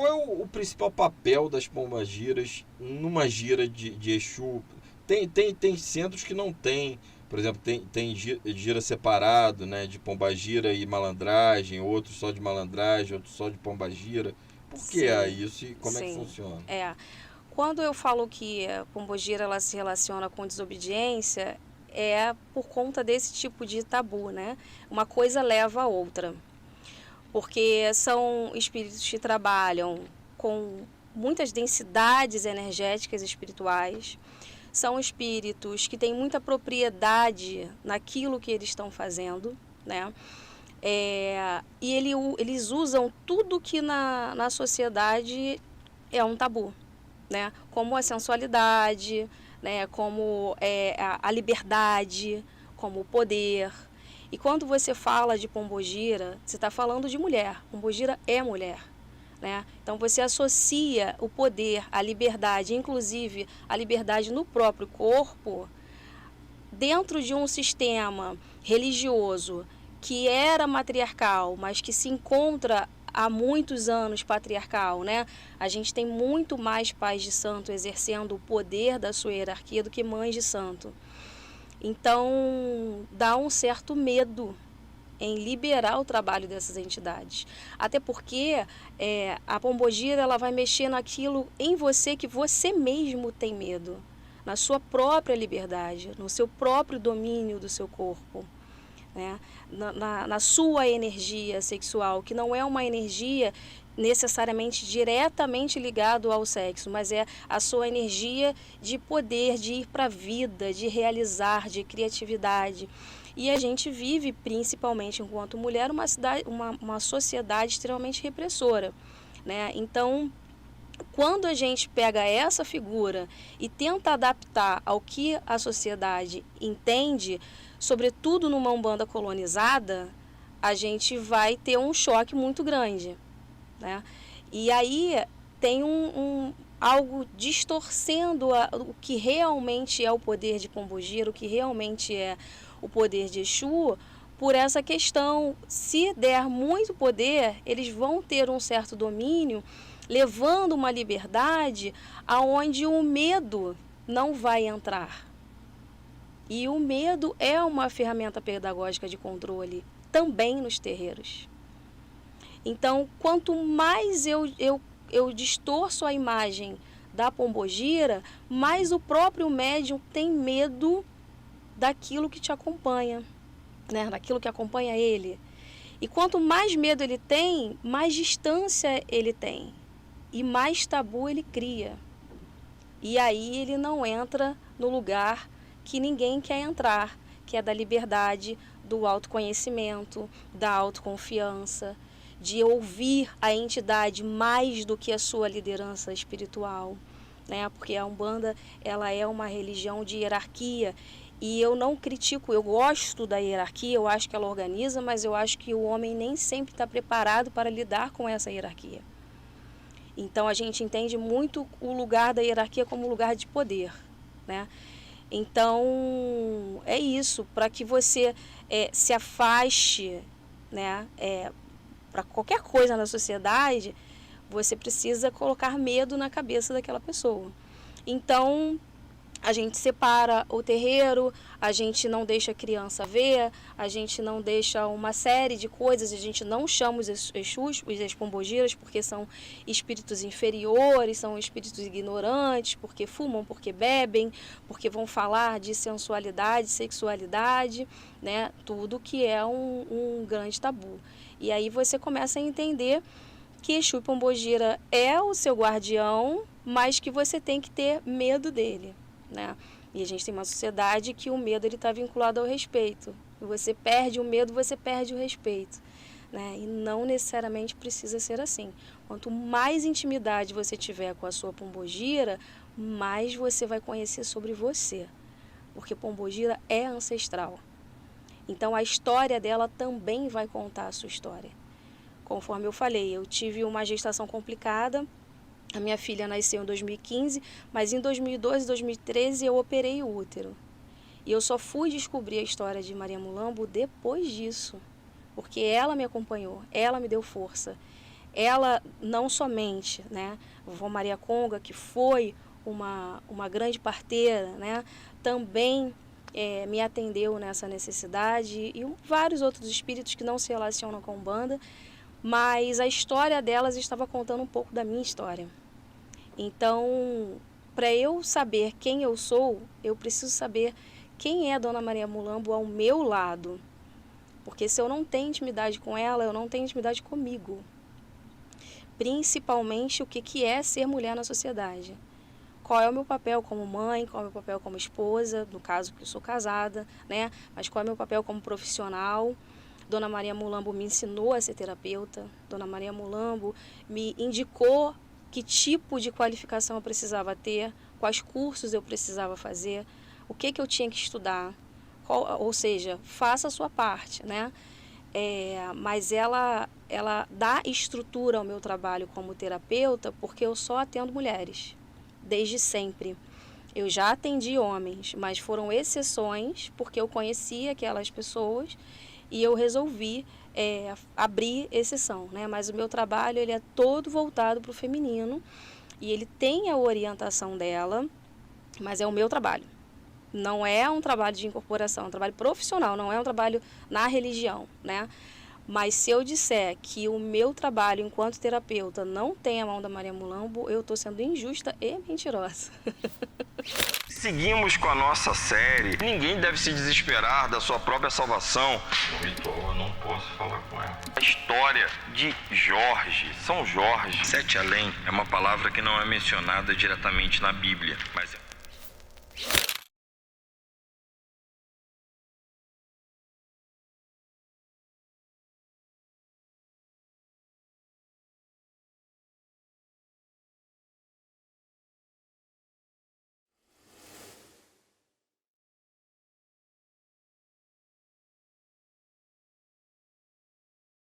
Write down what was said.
qual é o principal papel das pombagiras numa gira de Exu? Tem centros que não tem. Por exemplo, tem gira separado, né, de pombagira e malandragem, outros só de malandragem, outros só de pombagira. Por que há Sim, isso e como é que sim. funciona? Quando eu falo que a pombogira ela se relaciona com desobediência, é por conta desse tipo de tabu, né? Uma coisa leva a outra. Porque são espíritos que trabalham com muitas densidades energéticas e espirituais, são espíritos que têm muita propriedade naquilo que eles estão fazendo, né? Eles usam tudo que na sociedade é um tabu, né? Como a sensualidade, né? Como a liberdade, como o poder. E quando você fala de pombogira, você está falando de mulher. Pombogira é mulher. Né? Então você associa o poder, a liberdade, inclusive a liberdade no próprio corpo, dentro de um sistema religioso que era matriarcal, mas que se encontra há muitos anos patriarcal, né? A gente tem muito mais pais de santo exercendo o poder da sua hierarquia do que mães de santo. Então, dá um certo medo em liberar o trabalho dessas entidades. Até porque a pombogira ela vai mexer naquilo em você que você mesmo tem medo, na sua própria liberdade, no seu próprio domínio do seu corpo. Né? Na sua energia sexual, que não é uma energia necessariamente diretamente ligado ao sexo, mas é a sua energia de poder, de ir para a vida, de realizar, de criatividade. E a gente vive, principalmente enquanto mulher, uma sociedade extremamente repressora. Né? Então, quando a gente pega essa figura e tenta adaptar ao que a sociedade entende, sobretudo numa Umbanda colonizada, a gente vai ter um choque muito grande. Né? E aí tem algo distorcendo o que realmente é o poder de Pombogira, o que realmente é o poder de Exu, por essa questão. Se der muito poder, eles vão ter um certo domínio, levando uma liberdade aonde o medo não vai entrar. E o medo é uma ferramenta pedagógica de controle também nos terreiros. Então, quanto mais eu distorço a imagem da pombogira, mais o próprio médium tem medo daquilo que te acompanha, né? Daquilo que acompanha ele. E quanto mais medo ele tem, mais distância ele tem. E mais tabu ele cria. E aí ele não entra no lugar que ninguém quer entrar, que é da liberdade, do autoconhecimento, da autoconfiança, de ouvir a entidade mais do que a sua liderança espiritual, né? Porque a Umbanda, ela é uma religião de hierarquia, e eu não critico, eu gosto da hierarquia, eu acho que ela organiza, mas eu acho que o homem nem sempre está preparado para lidar com essa hierarquia. Então a gente entende muito o lugar da hierarquia como lugar de poder, né? Então é isso, para que você se afaste, né, para qualquer coisa na sociedade, você precisa colocar medo na cabeça daquela pessoa. Então a gente separa o terreiro, a gente não deixa a criança ver, a gente não deixa uma série de coisas, a gente não chama os Exus, os pombogiras, porque são espíritos inferiores, são espíritos ignorantes, porque fumam, porque bebem, porque vão falar de sensualidade, sexualidade, né? Tudo que é um grande tabu. E aí você começa a entender que Exu e Pombogira é o seu guardião, mas que você tem que ter medo dele. Né? E a gente tem uma sociedade que o medo está vinculado ao respeito. E você perde o medo, você perde o respeito. Né? E não necessariamente precisa ser assim. Quanto mais intimidade você tiver com a sua pombogira, mais você vai conhecer sobre você. Porque pombogira é ancestral. Então a história dela também vai contar a sua história. Conforme eu falei, eu tive uma gestação complicada. A minha filha nasceu em 2015, mas em 2012, 2013 eu operei o útero. E eu só fui descobrir a história de Maria Mulambo depois disso, porque ela me acompanhou, ela me deu força. ela não somente, né, a vovó Maria Conga, que foi uma grande parteira, né, também me atendeu nessa necessidade, e vários outros espíritos que não se relacionam com Umbanda, mas a história delas estava contando um pouco da minha história. Então, para eu saber quem eu sou, eu preciso saber quem é a Dona Maria Mulambo ao meu lado. Porque se eu não tenho intimidade com ela, eu não tenho intimidade comigo. Principalmente o que é ser mulher na sociedade. Qual é o meu papel como mãe, qual é o meu papel como esposa, no caso que eu sou casada, né? Mas qual é o meu papel como profissional. Dona Maria Mulambo me ensinou a ser terapeuta. Dona Maria Mulambo me indicou que tipo de qualificação eu precisava ter, quais cursos eu precisava fazer, o que eu tinha que estudar. Ou seja, faça a sua parte, né? Mas ela dá estrutura ao meu trabalho como terapeuta, porque eu só atendo mulheres, desde sempre. Eu já atendi homens, mas foram exceções, porque eu conhecia aquelas pessoas e eu resolvi abrir exceção, né? Mas o meu trabalho ele é todo voltado para o feminino e ele tem a orientação dela, mas é o meu trabalho. Não é um trabalho de incorporação, é um trabalho profissional, não é um trabalho na religião, né? Mas se eu disser que o meu trabalho enquanto terapeuta não tem a mão da Maria Mulambo, eu estou sendo injusta e mentirosa. Seguimos com a nossa série. Ninguém deve se desesperar da sua própria salvação. Eu não posso falar com ela. A história de Jorge, São Jorge, Sete Além, é uma palavra que não é mencionada diretamente na Bíblia, mas